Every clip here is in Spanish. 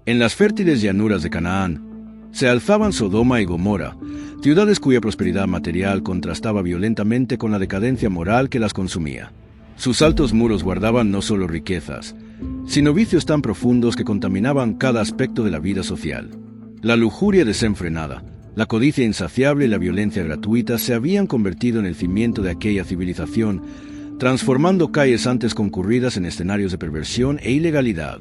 En las fértiles llanuras de Canaán se alzaban Sodoma y Gomorra, ciudades cuya prosperidad material contrastaba violentamente con la decadencia moral que las consumía. Sus altos muros guardaban no solo riquezas, sino vicios tan profundos que contaminaban cada aspecto de la vida social. La lujuria desenfrenada, la codicia insaciable y la violencia gratuita se habían convertido en el cimiento de aquella civilización, transformando calles antes concurridas en escenarios de perversión e ilegalidad.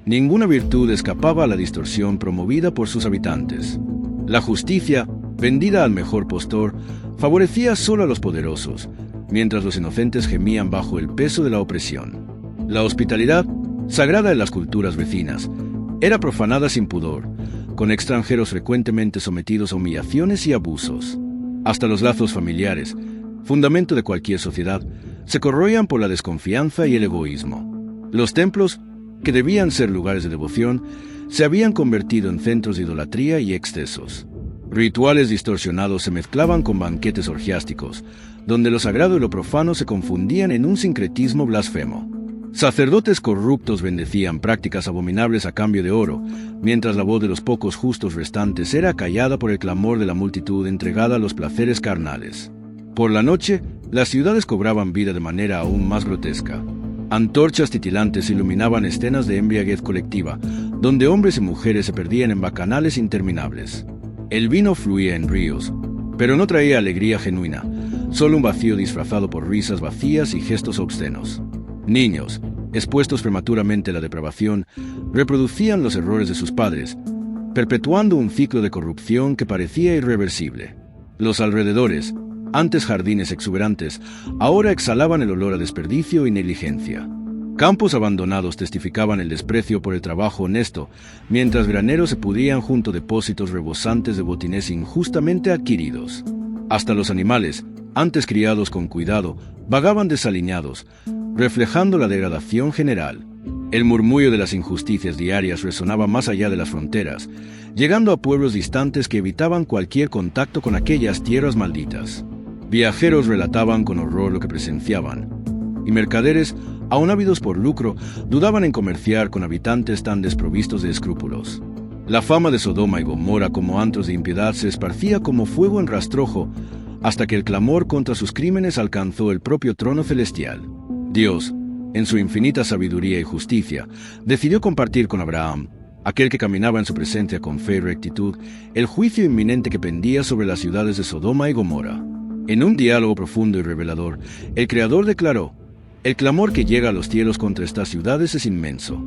Ninguna virtud escapaba a la distorsión promovida por sus habitantes. La justicia, vendida al mejor postor, favorecía solo a los poderosos, mientras los inocentes gemían bajo el peso de la opresión. La hospitalidad, sagrada en las culturas vecinas, era profanada sin pudor, con extranjeros frecuentemente sometidos a humillaciones y abusos. Hasta los lazos familiares, fundamento de cualquier sociedad, se corroían por la desconfianza y el egoísmo. Los templos, que debían ser lugares de devoción, se habían convertido en centros de idolatría y excesos. Rituales distorsionados se mezclaban con banquetes orgiásticos, donde lo sagrado y lo profano se confundían en un sincretismo blasfemo. Sacerdotes corruptos bendecían prácticas abominables a cambio de oro, mientras la voz de los pocos justos restantes era acallada por el clamor de la multitud entregada a los placeres carnales. Por la noche, las ciudades cobraban vida de manera aún más grotesca. Antorchas titilantes iluminaban escenas de embriaguez colectiva, donde hombres y mujeres se perdían en bacanales interminables. El vino fluía en ríos, pero no traía alegría genuina, solo un vacío disfrazado por risas vacías y gestos obscenos. Niños, expuestos prematuramente a la depravación, reproducían los errores de sus padres, perpetuando un ciclo de corrupción que parecía irreversible. Los alrededores, antes jardines exuberantes, ahora exhalaban el olor a desperdicio y negligencia. Campos abandonados testificaban el desprecio por el trabajo honesto, mientras graneros se pudrían junto a depósitos rebosantes de botines injustamente adquiridos. Hasta los animales, antes criados con cuidado, vagaban desaliñados, reflejando la degradación general. El murmullo de las injusticias diarias resonaba más allá de las fronteras, llegando a pueblos distantes que evitaban cualquier contacto con aquellas tierras malditas. Viajeros relataban con horror lo que presenciaban, y mercaderes, aun ávidos por lucro, dudaban en comerciar con habitantes tan desprovistos de escrúpulos. La fama de Sodoma y Gomorra como antros de impiedad se esparcía como fuego en rastrojo, hasta que el clamor contra sus crímenes alcanzó el propio trono celestial. Dios, en su infinita sabiduría y justicia, decidió compartir con Abraham, aquel que caminaba en su presencia con fe y rectitud, el juicio inminente que pendía sobre las ciudades de Sodoma y Gomorra. En un diálogo profundo y revelador, el Creador declaró: «El clamor que llega a los cielos contra estas ciudades es inmenso.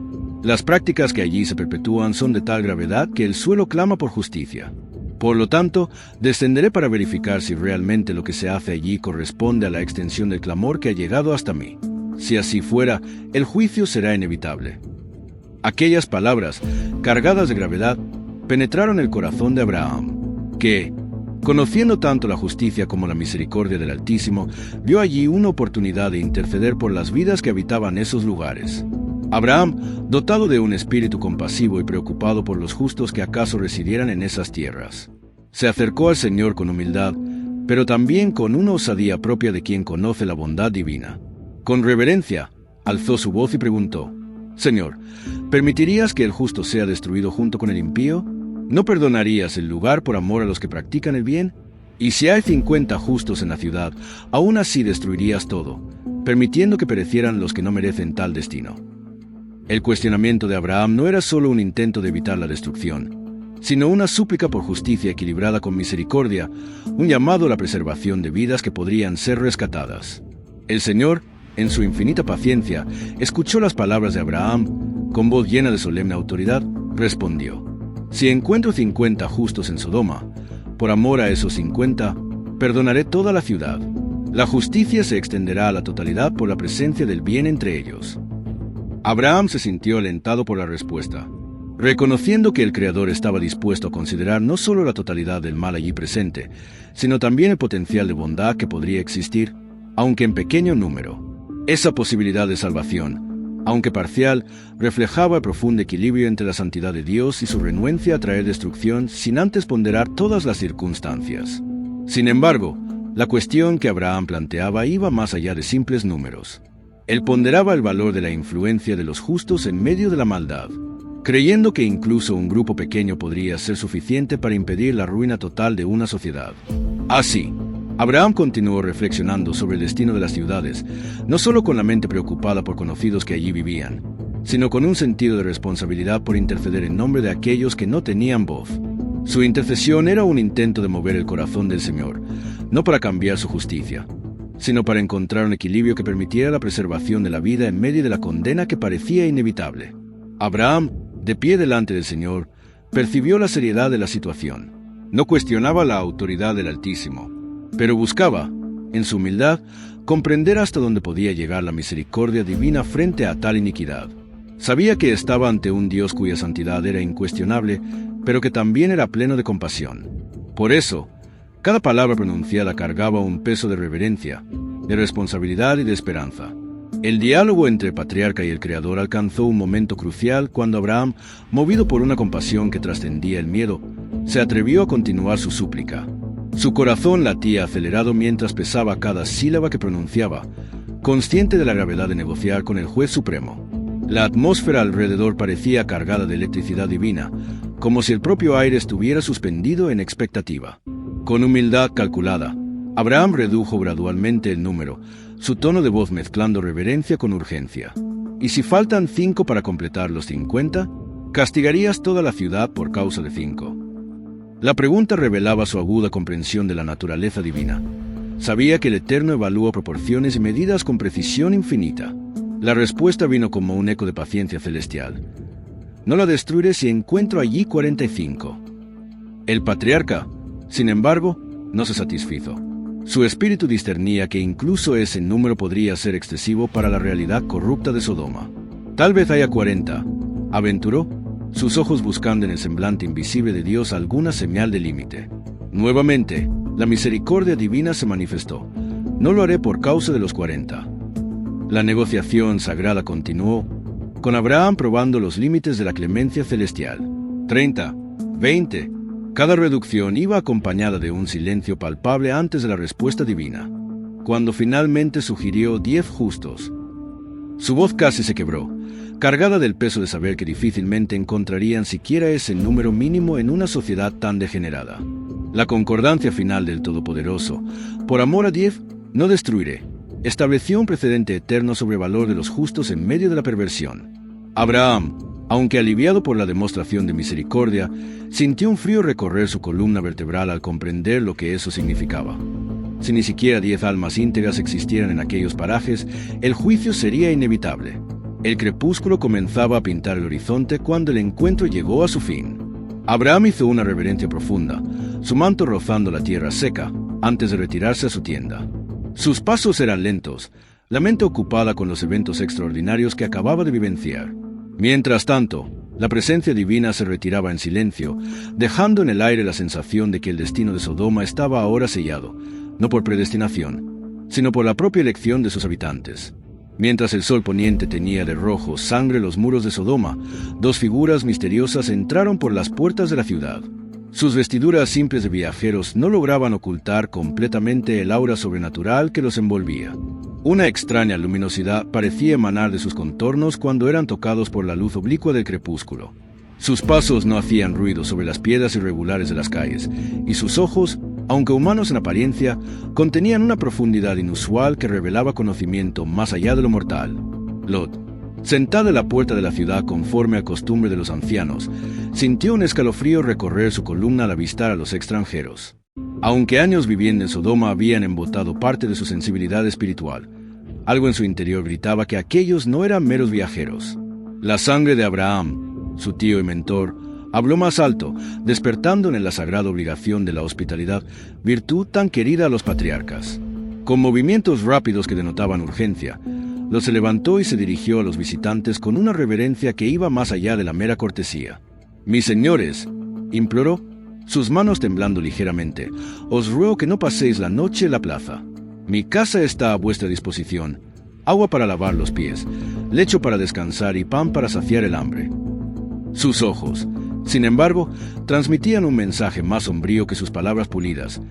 Las prácticas que allí se perpetúan son de tal gravedad que el suelo clama por justicia. Por lo tanto, descenderé para verificar si realmente lo que se hace allí corresponde a la extensión del clamor que ha llegado hasta mí. Si así fuera, el juicio será inevitable». Aquellas palabras, cargadas de gravedad, penetraron el corazón de Abraham, que, conociendo tanto la justicia como la misericordia del Altísimo, vio allí una oportunidad de interceder por las vidas que habitaban esos lugares. Abraham, dotado de un espíritu compasivo y preocupado por los justos que acaso residieran en esas tierras, se acercó al Señor con humildad, pero también con una osadía propia de quien conoce la bondad divina. Con reverencia, alzó su voz y preguntó: «Señor, ¿permitirías que el justo sea destruido junto con el impío? ¿No perdonarías el lugar por amor a los que practican el bien? Y si hay 50 justos en la ciudad, aún así destruirías todo, permitiendo que perecieran los que no merecen tal destino». El cuestionamiento de Abraham no era solo un intento de evitar la destrucción, sino una súplica por justicia equilibrada con misericordia, un llamado a la preservación de vidas que podrían ser rescatadas. El Señor, en su infinita paciencia, escuchó las palabras de Abraham. Con voz llena de solemne autoridad, respondió: «Si encuentro 50 justos en Sodoma, por amor a esos 50, perdonaré toda la ciudad. La justicia se extenderá a la totalidad por la presencia del bien entre ellos». Abraham se sintió alentado por la respuesta. Reconociendo que el Creador estaba dispuesto a considerar no solo la totalidad del mal allí presente, sino también el potencial de bondad que podría existir, aunque en pequeño número. Esa posibilidad de salvación, aunque parcial, reflejaba el profundo equilibrio entre la santidad de Dios y su renuencia a traer destrucción sin antes ponderar todas las circunstancias. Sin embargo, la cuestión que Abraham planteaba iba más allá de simples números. Él ponderaba el valor de la influencia de los justos en medio de la maldad. creyendo que incluso un grupo pequeño podría ser suficiente para impedir la ruina total de una sociedad. Así, Abraham continuó reflexionando sobre el destino de las ciudades, no solo con la mente preocupada por conocidos que allí vivían, sino con un sentido de responsabilidad por interceder en nombre de aquellos que no tenían voz. Su intercesión era un intento de mover el corazón del Señor, no para cambiar su justicia, sino para encontrar un equilibrio que permitiera la preservación de la vida en medio de la condena que parecía inevitable. Abraham, de pie delante del Señor, percibió la seriedad de la situación. No cuestionaba la autoridad del Altísimo, pero buscaba, en su humildad, comprender hasta dónde podía llegar la misericordia divina frente a tal iniquidad. Sabía que estaba ante un Dios cuya santidad era incuestionable, pero que también era pleno de compasión. Por eso, cada palabra pronunciada cargaba un peso de reverencia, de responsabilidad y de esperanza. El diálogo entre el patriarca y el Creador alcanzó un momento crucial cuando Abraham, movido por una compasión que trascendía el miedo, se atrevió a continuar su súplica. Su corazón latía acelerado mientras pesaba cada sílaba que pronunciaba, consciente de la gravedad de negociar con el juez supremo. La atmósfera alrededor parecía cargada de electricidad divina, como si el propio aire estuviera suspendido en expectativa. Con humildad calculada, Abraham redujo gradualmente el número, su tono de voz mezclando reverencia con urgencia. ¿Y si faltan 5 para completar los 50? ¿Castigarías toda la ciudad por causa de 5? La pregunta revelaba su aguda comprensión de la naturaleza divina. Sabía que el Eterno evalúa proporciones y medidas con precisión infinita. La respuesta vino como un eco de paciencia celestial. No la destruiré si encuentro allí 45. El patriarca, sin embargo, no se satisfizo. Su espíritu discernía que incluso ese número podría ser excesivo para la realidad corrupta de Sodoma. Tal vez haya 40, aventuró, sus ojos buscando en el semblante invisible de Dios alguna señal de límite. Nuevamente, la misericordia divina se manifestó. No lo haré por causa de los 40. La negociación sagrada continuó, con Abraham probando los límites de la clemencia celestial. 30, 20. Cada reducción iba acompañada de un silencio palpable antes de la respuesta divina. Cuando finalmente sugirió 10 justos, su voz casi se quebró, cargada del peso de saber que difícilmente encontrarían siquiera ese número mínimo en una sociedad tan degenerada. La concordancia final del Todopoderoso, por amor a 10, no destruiré, estableció un precedente eterno sobre el valor de los justos en medio de la perversión. Abraham, aunque aliviado por la demostración de misericordia, sintió un frío recorrer su columna vertebral al comprender lo que eso significaba. Si ni siquiera 10 almas íntegras existieran en aquellos parajes, el juicio sería inevitable. El crepúsculo comenzaba a pintar el horizonte cuando el encuentro llegó a su fin. Abraham hizo una reverencia profunda, su manto rozando la tierra seca, antes de retirarse a su tienda. Sus pasos eran lentos, la mente ocupada con los eventos extraordinarios que acababa de vivenciar. Mientras tanto, la presencia divina se retiraba en silencio, dejando en el aire la sensación de que el destino de Sodoma estaba ahora sellado, no por predestinación, sino por la propia elección de sus habitantes. Mientras el sol poniente teñía de rojo sangre los muros de Sodoma, 2 figuras misteriosas entraron por las puertas de la ciudad. Sus vestiduras simples de viajeros no lograban ocultar completamente el aura sobrenatural que los envolvía. Una extraña luminosidad parecía emanar de sus contornos cuando eran tocados por la luz oblicua del crepúsculo. Sus pasos no hacían ruido sobre las piedras irregulares de las calles, y sus ojos, aunque humanos en apariencia, contenían una profundidad inusual que revelaba conocimiento más allá de lo mortal. Lot, sentada en la puerta de la ciudad conforme a costumbre de los ancianos, sintió un escalofrío recorrer su columna al avistar a los extranjeros. Aunque años viviendo en Sodoma habían embotado parte de su sensibilidad espiritual, algo en su interior gritaba que aquellos no eran meros viajeros. La sangre de Abraham, su tío y mentor, habló más alto, despertando en él la sagrada obligación de la hospitalidad, virtud tan querida a los patriarcas. Con movimientos rápidos que denotaban urgencia, se levantó y se dirigió a los visitantes con una reverencia que iba más allá de la mera cortesía. «Mis señores», imploró, sus manos temblando ligeramente, «os ruego que no paséis la noche en la plaza. Mi casa está a vuestra disposición, agua para lavar los pies, lecho para descansar y pan para saciar el hambre». Sus ojos, sin embargo, transmitían un mensaje más sombrío que sus palabras pulidas.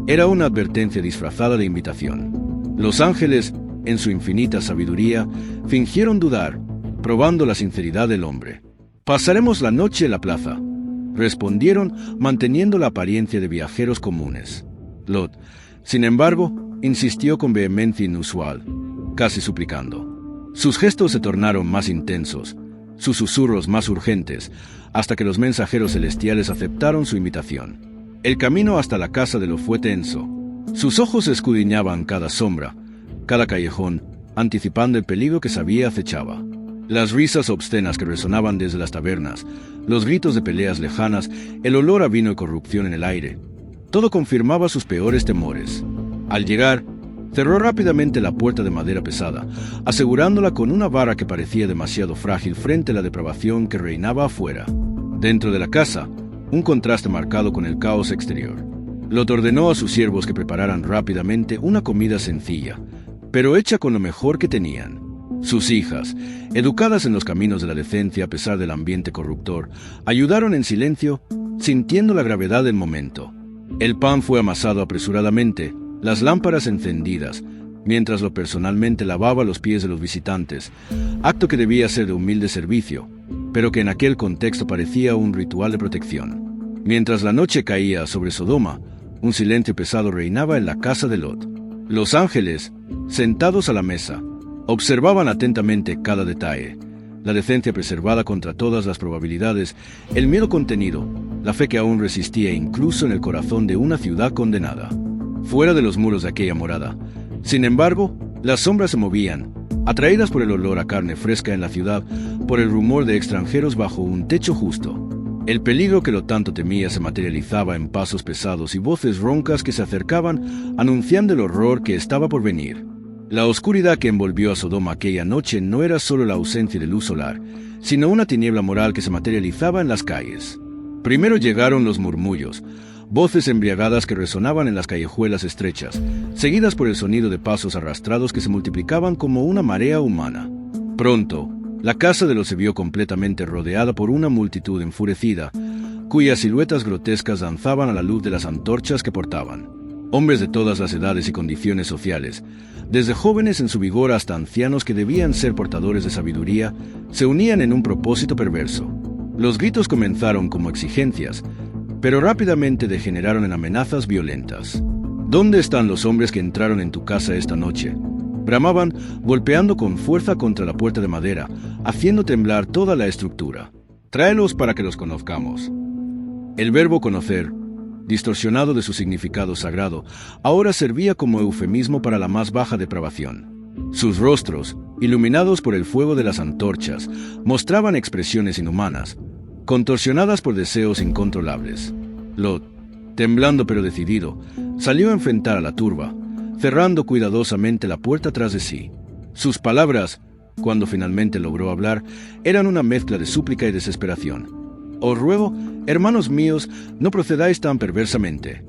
Era una advertencia disfrazada de invitación. Los ángeles, en su infinita sabiduría, fingieron dudar, probando la sinceridad del hombre. «Pasaremos la noche en la plaza», respondieron, manteniendo la apariencia de viajeros comunes. Lot, sin embargo, insistió con vehemencia inusual, casi suplicando. Sus gestos se tornaron más intensos, sus susurros más urgentes, hasta que los mensajeros celestiales aceptaron su invitación. El camino hasta la casa de Lot fue tenso. Sus ojos escudriñaban cada sombra, cada callejón, anticipando el peligro que sabía acechaba. Las risas obscenas que resonaban desde las tabernas, los gritos de peleas lejanas, el olor a vino y corrupción en el aire, todo confirmaba sus peores temores. Al llegar, cerró rápidamente la puerta de madera pesada, asegurándola con una vara que parecía demasiado frágil frente a la depravación que reinaba afuera. Dentro de la casa, un contraste marcado con el caos exterior. Lot ordenó a sus siervos que prepararan rápidamente una comida sencilla, pero hecha con lo mejor que tenían. Sus hijas, educadas en los caminos de la decencia a pesar del ambiente corruptor, ayudaron en silencio, sintiendo la gravedad del momento. El pan fue amasado apresuradamente, las lámparas encendidas, mientras Lot personalmente lavaba los pies de los visitantes, acto que debía ser de humilde servicio, pero que en aquel contexto parecía un ritual de protección. Mientras la noche caía sobre Sodoma, un silencio pesado reinaba en la casa de Lot. Los ángeles, sentados a la mesa, observaban atentamente cada detalle, la decencia preservada contra todas las probabilidades, el miedo contenido, la fe que aún resistía incluso en el corazón de una ciudad condenada. Fuera de los muros de aquella morada, sin embargo, las sombras se movían, atraídas por el olor a carne fresca en la ciudad, por el rumor de extranjeros bajo un techo justo. El peligro que Lot tanto temía se materializaba en pasos pesados y voces roncas que se acercaban, anunciando el horror que estaba por venir. La oscuridad que envolvió a Sodoma aquella noche no era solo la ausencia de luz solar, sino una tiniebla moral que se materializaba en las calles. Primero llegaron los murmullos, voces embriagadas que resonaban en las callejuelas estrechas, seguidas por el sonido de pasos arrastrados que se multiplicaban como una marea humana. Pronto, la casa de Lot se vio completamente rodeada por una multitud enfurecida, cuyas siluetas grotescas danzaban a la luz de las antorchas que portaban. Hombres de todas las edades y condiciones sociales, desde jóvenes en su vigor hasta ancianos que debían ser portadores de sabiduría, se unían en un propósito perverso. Los gritos comenzaron como exigencias, pero rápidamente degeneraron en amenazas violentas. ¿Dónde están los hombres que entraron en tu casa esta noche? Bramaban, golpeando con fuerza contra la puerta de madera, haciendo temblar toda la estructura. Tráelos para que los conozcamos. El verbo conocer, distorsionado de su significado sagrado, ahora servía como eufemismo para la más baja depravación. Sus rostros, iluminados por el fuego de las antorchas, mostraban expresiones inhumanas, contorsionadas por deseos incontrolables. Lot, temblando pero decidido, salió a enfrentar a la turba, cerrando cuidadosamente la puerta tras de sí. Sus palabras, cuando finalmente logró hablar, eran una mezcla de súplica y desesperación. «Os ruego, hermanos míos, no procedáis tan perversamente».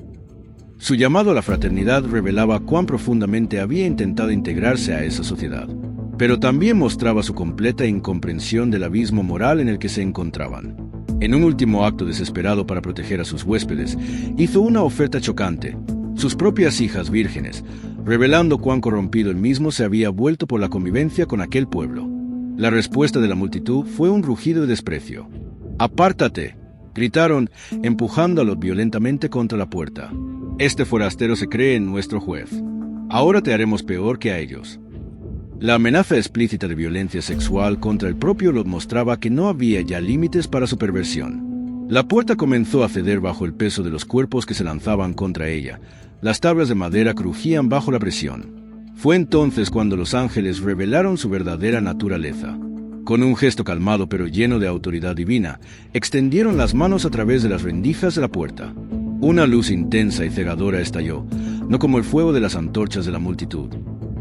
Su llamado a la fraternidad revelaba cuán profundamente había intentado integrarse a esa sociedad, pero también mostraba su completa incomprensión del abismo moral en el que se encontraban. En un último acto desesperado para proteger a sus huéspedes, hizo una oferta chocante, sus propias hijas vírgenes, revelando cuán corrompido él mismo se había vuelto por la convivencia con aquel pueblo. La respuesta de la multitud fue un rugido de desprecio. «¡Apártate!», gritaron, empujando a Lot violentamente contra la puerta. «Este forastero se cree en nuestro juez. Ahora te haremos peor que a ellos». La amenaza explícita de violencia sexual contra el propio Lot mostraba que no había ya límites para su perversión. La puerta comenzó a ceder bajo el peso de los cuerpos que se lanzaban contra ella. Las tablas de madera crujían bajo la presión. Fue entonces cuando los ángeles revelaron su verdadera naturaleza. Con un gesto calmado pero lleno de autoridad divina, extendieron las manos a través de las rendijas de la puerta. Una luz intensa y cegadora estalló, no como el fuego de las antorchas de la multitud,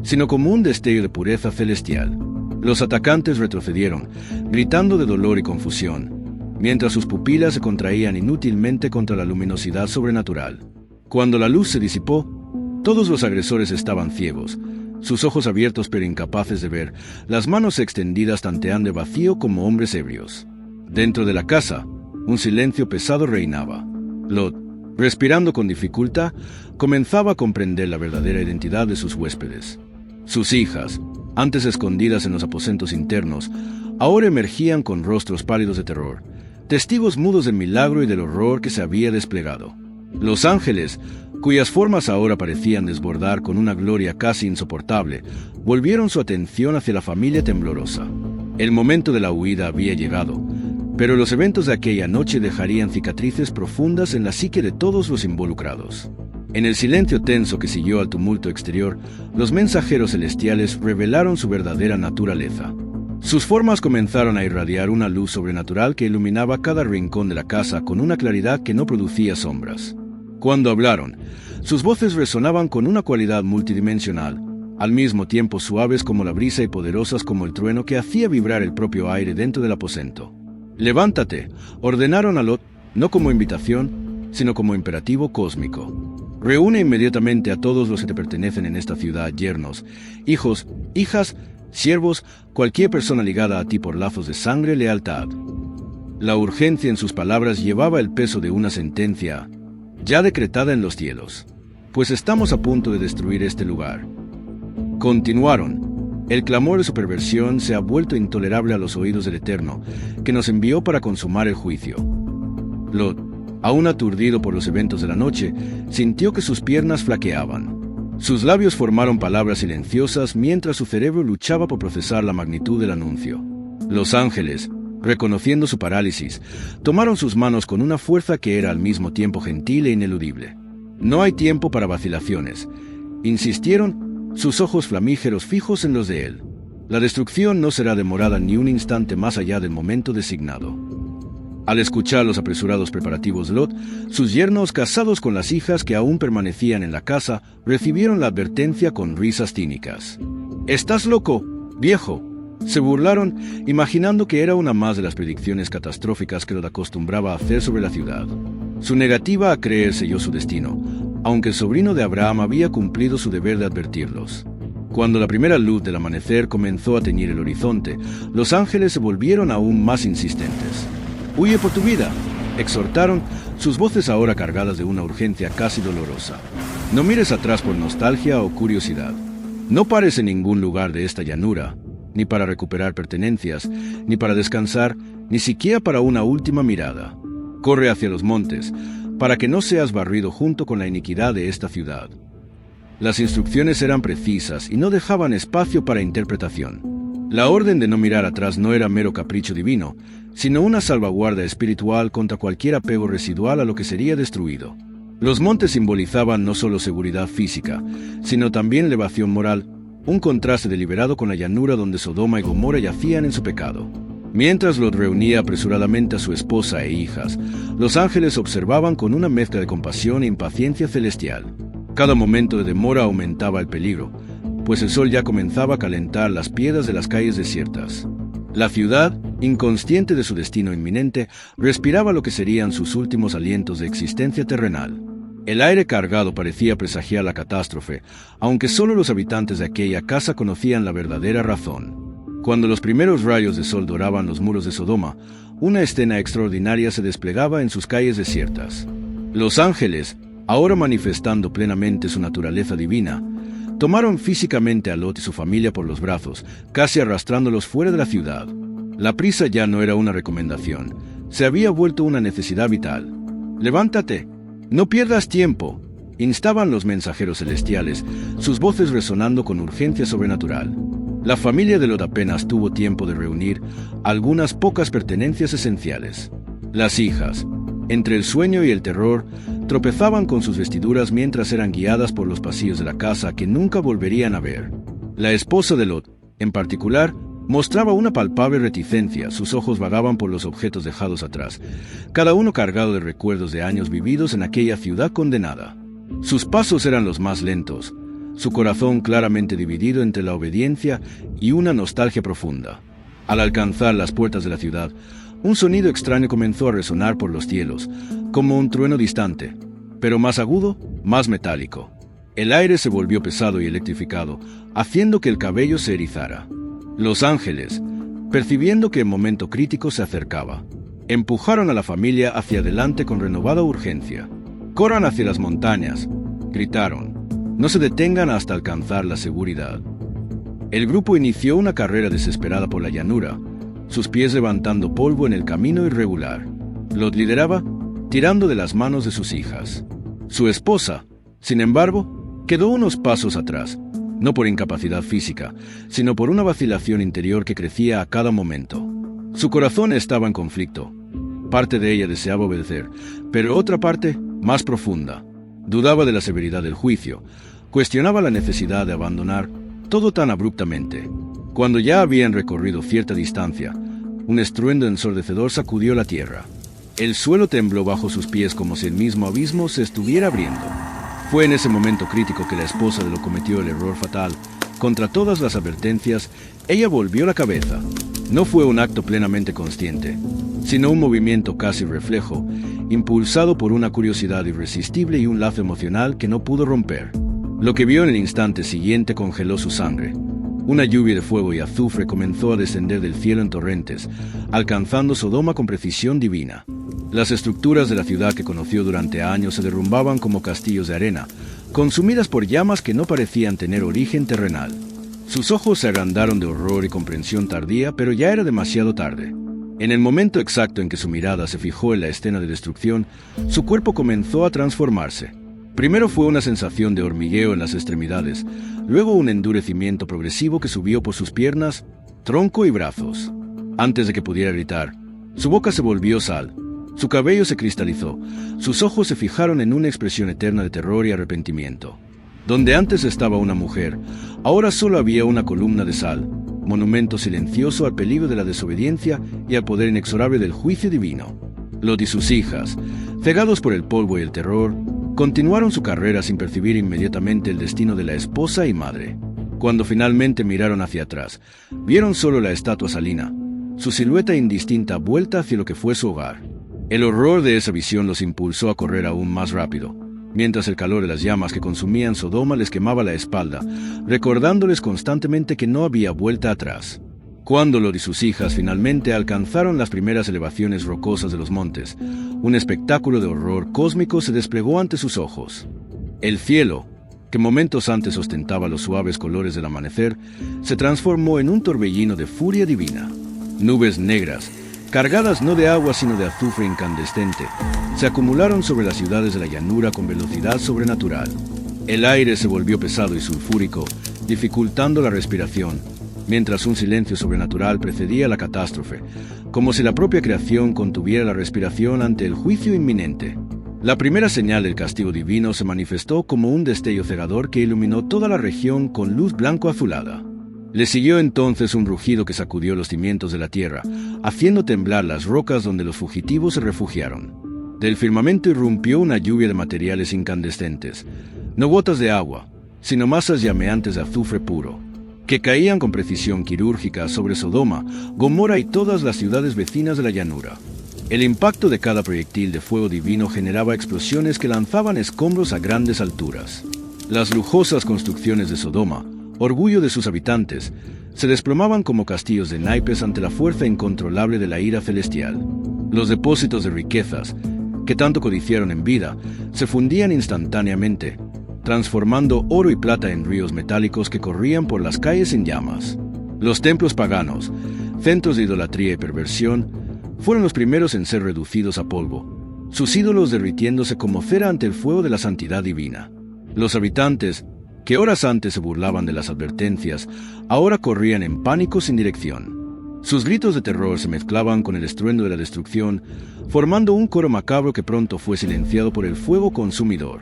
sino como un destello de pureza celestial. Los atacantes retrocedieron, gritando de dolor y confusión, mientras sus pupilas se contraían inútilmente contra la luminosidad sobrenatural. Cuando la luz se disipó, todos los agresores estaban ciegos, sus ojos abiertos pero incapaces de ver, las manos extendidas tanteando vacío como hombres ebrios. Dentro de la casa, un silencio pesado reinaba. Lot, respirando con dificultad, comenzaba a comprender la verdadera identidad de sus huéspedes. Sus hijas, antes escondidas en los aposentos internos, ahora emergían con rostros pálidos de terror, testigos mudos del milagro y del horror que se había desplegado. Los ángeles, cuyas formas ahora parecían desbordar con una gloria casi insoportable, volvieron su atención hacia la familia temblorosa. El momento de la huida había llegado, pero los eventos de aquella noche dejarían cicatrices profundas en la psique de todos los involucrados. En el silencio tenso que siguió al tumulto exterior, los mensajeros celestiales revelaron su verdadera naturaleza. Sus formas comenzaron a irradiar una luz sobrenatural que iluminaba cada rincón de la casa con una claridad que no producía sombras. Cuando hablaron, sus voces resonaban con una cualidad multidimensional, al mismo tiempo suaves como la brisa y poderosas como el trueno que hacía vibrar el propio aire dentro del aposento. «Levántate», ordenaron a Lot, no como invitación, sino como imperativo cósmico. «Reúne inmediatamente a todos los que te pertenecen en esta ciudad, yernos, hijos, hijas, siervos, cualquier persona ligada a ti por lazos de sangre, lealtad». La urgencia en sus palabras llevaba el peso de una sentencia ya decretada en los cielos. «Pues estamos a punto de destruir este lugar». Continuaron. «El clamor de su perversión se ha vuelto intolerable a los oídos del Eterno, que nos envió para consumar el juicio». Lot, aún aturdido por los eventos de la noche, sintió que sus piernas flaqueaban. Sus labios formaron palabras silenciosas mientras su cerebro luchaba por procesar la magnitud del anuncio. Los ángeles, reconociendo su parálisis, tomaron sus manos con una fuerza que era al mismo tiempo gentil e ineludible. «No hay tiempo para vacilaciones», insistieron, sus ojos flamígeros fijos en los de él. «La destrucción no será demorada ni un instante más allá del momento designado». Al escuchar los apresurados preparativos de Lot, sus yernos, casados con las hijas que aún permanecían en la casa, recibieron la advertencia con risas cínicas. «¿Estás loco, viejo?», se burlaron, imaginando que era una más de las predicciones catastróficas que Lot acostumbraba a hacer sobre la ciudad. Su negativa a creer selló su destino, aunque el sobrino de Abraham había cumplido su deber de advertirlos. Cuando la primera luz del amanecer comenzó a teñir el horizonte, los ángeles se volvieron aún más insistentes. «Huye por tu vida», exhortaron, sus voces ahora cargadas de una urgencia casi dolorosa. «No mires atrás por nostalgia o curiosidad. No pares en ningún lugar de esta llanura, ni para recuperar pertenencias, ni para descansar, ni siquiera para una última mirada. Corre hacia los montes, para que no seas barrido junto con la iniquidad de esta ciudad». Las instrucciones eran precisas y no dejaban espacio para interpretación. La orden de no mirar atrás no era mero capricho divino, sino una salvaguarda espiritual contra cualquier apego residual a lo que sería destruido. Los montes simbolizaban no solo seguridad física, sino también elevación moral, un contraste deliberado con la llanura donde Sodoma y Gomorra yacían en su pecado. Mientras Lot reunía apresuradamente a su esposa e hijas, los ángeles observaban con una mezcla de compasión e impaciencia celestial. Cada momento de demora aumentaba el peligro, pues el sol ya comenzaba a calentar las piedras de las calles desiertas. La ciudad, inconsciente de su destino inminente, respiraba lo que serían sus últimos alientos de existencia terrenal. El aire cargado parecía presagiar la catástrofe, aunque solo los habitantes de aquella casa conocían la verdadera razón. Cuando los primeros rayos de sol doraban los muros de Sodoma, una escena extraordinaria se desplegaba en sus calles desiertas. Los ángeles, ahora manifestando plenamente su naturaleza divina, tomaron físicamente a Lot y su familia por los brazos, casi arrastrándolos fuera de la ciudad. La prisa ya no era una recomendación, se había vuelto una necesidad vital. «Levántate, no pierdas tiempo», instaban los mensajeros celestiales, sus voces resonando con urgencia sobrenatural. La familia de Lot apenas tuvo tiempo de reunir algunas pocas pertenencias esenciales. Las hijas, entre el sueño y el terror, tropezaban con sus vestiduras mientras eran guiadas por los pasillos de la casa que nunca volverían a ver. La esposa de Lot, en particular, mostraba una palpable reticencia, sus ojos vagaban por los objetos dejados atrás, cada uno cargado de recuerdos de años vividos en aquella ciudad condenada. Sus pasos eran los más lentos, su corazón claramente dividido entre la obediencia y una nostalgia profunda. Al alcanzar las puertas de la ciudad, un sonido extraño comenzó a resonar por los cielos, como un trueno distante, pero más agudo, más metálico. El aire se volvió pesado y electrificado, haciendo que el cabello se erizara. Los ángeles, percibiendo que el momento crítico se acercaba, empujaron a la familia hacia adelante con renovada urgencia. «Corran hacia las montañas», gritaron. «No se detengan hasta alcanzar la seguridad». El grupo inició una carrera desesperada por la llanura, sus pies levantando polvo en el camino irregular. Lot lideraba, tirando de las manos de sus hijas. Su esposa, sin embargo, quedó unos pasos atrás, no por incapacidad física, sino por una vacilación interior que crecía a cada momento. Su corazón estaba en conflicto. Parte de ella deseaba obedecer, pero otra parte, más profunda, dudaba de la severidad del juicio, cuestionaba la necesidad de abandonar todo tan abruptamente. Cuando ya habían recorrido cierta distancia, un estruendo ensordecedor sacudió la tierra. El suelo tembló bajo sus pies como si el mismo abismo se estuviera abriendo. Fue en ese momento crítico que la esposa de Lot cometió el error fatal. Contra todas las advertencias, ella volvió la cabeza. No fue un acto plenamente consciente, sino un movimiento casi reflejo, impulsado por una curiosidad irresistible y un lazo emocional que no pudo romper. Lo que vio en el instante siguiente congeló su sangre. Una lluvia de fuego y azufre comenzó a descender del cielo en torrentes, alcanzando Sodoma con precisión divina. Las estructuras de la ciudad que conoció durante años se derrumbaban como castillos de arena, consumidas por llamas que no parecían tener origen terrenal. Sus ojos se agrandaron de horror y comprensión tardía, pero ya era demasiado tarde. En el momento exacto en que su mirada se fijó en la escena de destrucción, su cuerpo comenzó a transformarse. Primero fue una sensación de hormigueo en las extremidades, luego un endurecimiento progresivo que subió por sus piernas, tronco y brazos. Antes de que pudiera gritar, su boca se volvió sal, su cabello se cristalizó, sus ojos se fijaron en una expresión eterna de terror y arrepentimiento. Donde antes estaba una mujer, ahora solo había una columna de sal, monumento silencioso al peligro de la desobediencia y al poder inexorable del juicio divino. Lot y sus hijas, cegados por el polvo y el terror, continuaron su carrera sin percibir inmediatamente el destino de la esposa y madre. Cuando finalmente miraron hacia atrás, vieron solo la estatua salina, su silueta indistinta vuelta hacia lo que fue su hogar. El horror de esa visión los impulsó a correr aún más rápido, mientras el calor de las llamas que consumían Sodoma les quemaba la espalda, recordándoles constantemente que no había vuelta atrás. Cuando Lot y sus hijas finalmente alcanzaron las primeras elevaciones rocosas de los montes, un espectáculo de horror cósmico se desplegó ante sus ojos. El cielo, que momentos antes ostentaba los suaves colores del amanecer, se transformó en un torbellino de furia divina. Nubes negras, cargadas no de agua sino de azufre incandescente, se acumularon sobre las ciudades de la llanura con velocidad sobrenatural. El aire se volvió pesado y sulfúrico, dificultando la respiración, mientras un silencio sobrenatural precedía la catástrofe, como si la propia creación contuviera la respiración ante el juicio inminente. La primera señal del castigo divino se manifestó como un destello cegador que iluminó toda la región con luz blanco-azulada. Le siguió entonces un rugido que sacudió los cimientos de la tierra, haciendo temblar las rocas donde los fugitivos se refugiaron. Del firmamento irrumpió una lluvia de materiales incandescentes, no gotas de agua, sino masas llameantes de azufre puro, que caían con precisión quirúrgica sobre Sodoma, Gomorra y todas las ciudades vecinas de la llanura. El impacto de cada proyectil de fuego divino generaba explosiones que lanzaban escombros a grandes alturas. Las lujosas construcciones de Sodoma, orgullo de sus habitantes, se desplomaban como castillos de naipes ante la fuerza incontrolable de la ira celestial. Los depósitos de riquezas, que tanto codiciaron en vida, se fundían instantáneamente, transformando oro y plata en ríos metálicos que corrían por las calles en llamas. Los templos paganos, centros de idolatría y perversión, fueron los primeros en ser reducidos a polvo, sus ídolos derritiéndose como cera ante el fuego de la santidad divina. Los habitantes, que horas antes se burlaban de las advertencias, ahora corrían en pánico sin dirección. Sus gritos de terror se mezclaban con el estruendo de la destrucción, formando un coro macabro que pronto fue silenciado por el fuego consumidor.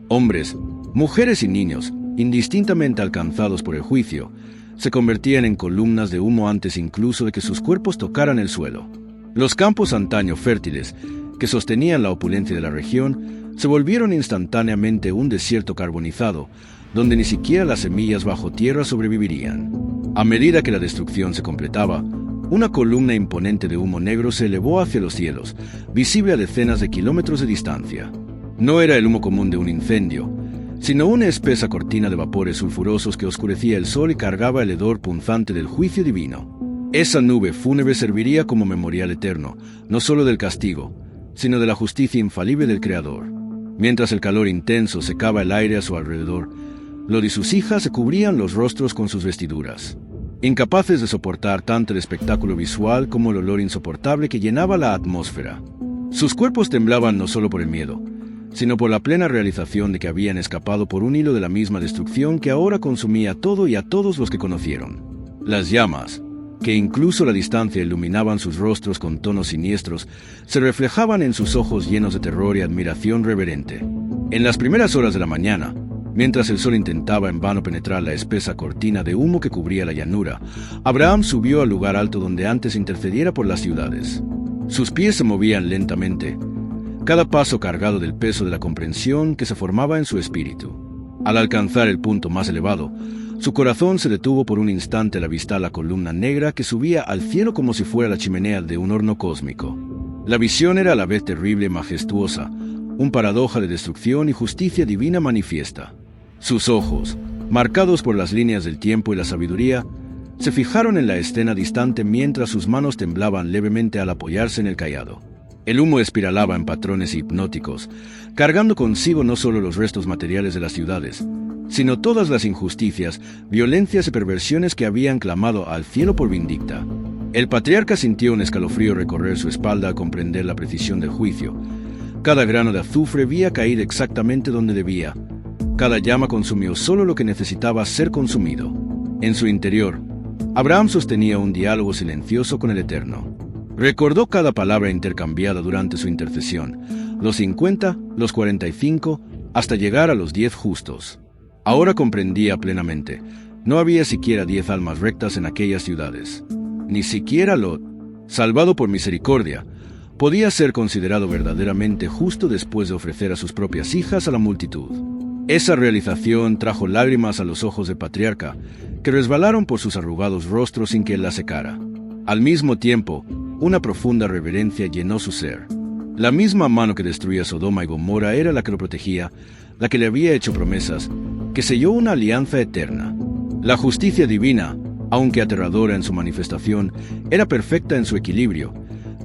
Hombres, mujeres y niños, indistintamente alcanzados por el juicio, se convertían en columnas de humo antes incluso de que sus cuerpos tocaran el suelo. Los campos antaño fértiles, que sostenían la opulencia de la región, se volvieron instantáneamente un desierto carbonizado, donde ni siquiera las semillas bajo tierra sobrevivirían. A medida que la destrucción se completaba, una columna imponente de humo negro se elevó hacia los cielos, visible a decenas de kilómetros de distancia. No era el humo común de un incendio, sino una espesa cortina de vapores sulfurosos que oscurecía el sol y cargaba el hedor punzante del juicio divino. Esa nube fúnebre serviría como memorial eterno, no solo del castigo, sino de la justicia infalible del Creador. Mientras el calor intenso secaba el aire a su alrededor, Lot y sus hijas se cubrían los rostros con sus vestiduras. incapaces de soportar tanto el espectáculo visual como el olor insoportable que llenaba la atmósfera. Sus cuerpos temblaban no solo por el miedo, sino por la plena realización de que habían escapado por un hilo de la misma destrucción que ahora consumía todo y a todos los que conocieron. Las llamas, que incluso a la distancia iluminaban sus rostros con tonos siniestros, se reflejaban en sus ojos llenos de terror y admiración reverente. En las primeras horas de la mañana, mientras el sol intentaba en vano penetrar la espesa cortina de humo que cubría la llanura, Abraham subió al lugar alto donde antes intercediera por las ciudades. Sus pies se movían lentamente, cada paso cargado del peso de la comprensión que se formaba en su espíritu. Al alcanzar el punto más elevado, su corazón se detuvo por un instante al avistar la columna negra que subía al cielo como si fuera la chimenea de un horno cósmico. La visión era a la vez terrible y majestuosa, un paradoja de destrucción y justicia divina manifiesta. Sus ojos, marcados por las líneas del tiempo y la sabiduría, se fijaron en la escena distante mientras sus manos temblaban levemente al apoyarse en el cayado. El humo espiralaba en patrones hipnóticos, cargando consigo no solo los restos materiales de las ciudades, sino todas las injusticias, violencias y perversiones que habían clamado al cielo por vindicta. El patriarca sintió un escalofrío recorrer su espalda al comprender la precisión del juicio. Cada grano de azufre había caído exactamente donde debía. Cada llama consumió solo lo que necesitaba ser consumido. En su interior, Abraham sostenía un diálogo silencioso con el Eterno. Recordó cada palabra intercambiada durante su intercesión, los 50, los 45, hasta llegar a los 10 justos. Ahora comprendía plenamente, no había siquiera 10 almas rectas en aquellas ciudades. Ni siquiera Lot, salvado por misericordia, podía ser considerado verdaderamente justo después de ofrecer a sus propias hijas a la multitud. Esa realización trajo lágrimas a los ojos del patriarca, que resbalaron por sus arrugados rostros sin que él las secara. Al mismo tiempo, una profunda reverencia llenó su ser. La misma mano que destruía Sodoma y Gomorra era la que lo protegía, la que le había hecho promesas, que selló una alianza eterna. La justicia divina, aunque aterradora en su manifestación, era perfecta en su equilibrio,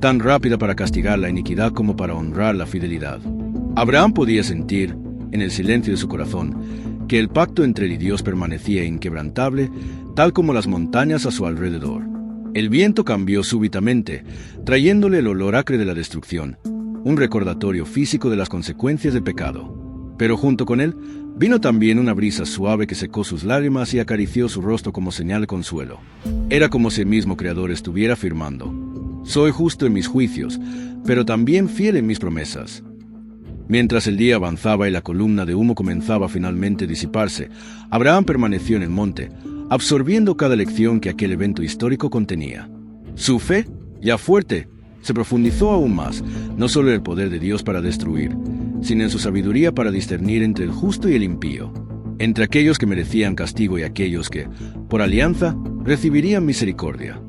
tan rápida para castigar la iniquidad como para honrar la fidelidad. Abraham podía sentir, en el silencio de su corazón, que el pacto entre él y Dios permanecía inquebrantable, tal como las montañas a su alrededor. El viento cambió súbitamente, trayéndole el olor acre de la destrucción, un recordatorio físico de las consecuencias del pecado. Pero junto con él, vino también una brisa suave que secó sus lágrimas y acarició su rostro como señal de consuelo. Era como si el mismo Creador estuviera afirmando: «Soy justo en mis juicios, pero también fiel en mis promesas». Mientras el día avanzaba y la columna de humo comenzaba finalmente a disiparse, Abraham permaneció en el monte, absorbiendo cada lección que aquel evento histórico contenía. Su fe, ya fuerte, se profundizó aún más, no solo en el poder de Dios para destruir, sino en su sabiduría para discernir entre el justo y el impío, entre aquellos que merecían castigo y aquellos que, por alianza, recibirían misericordia.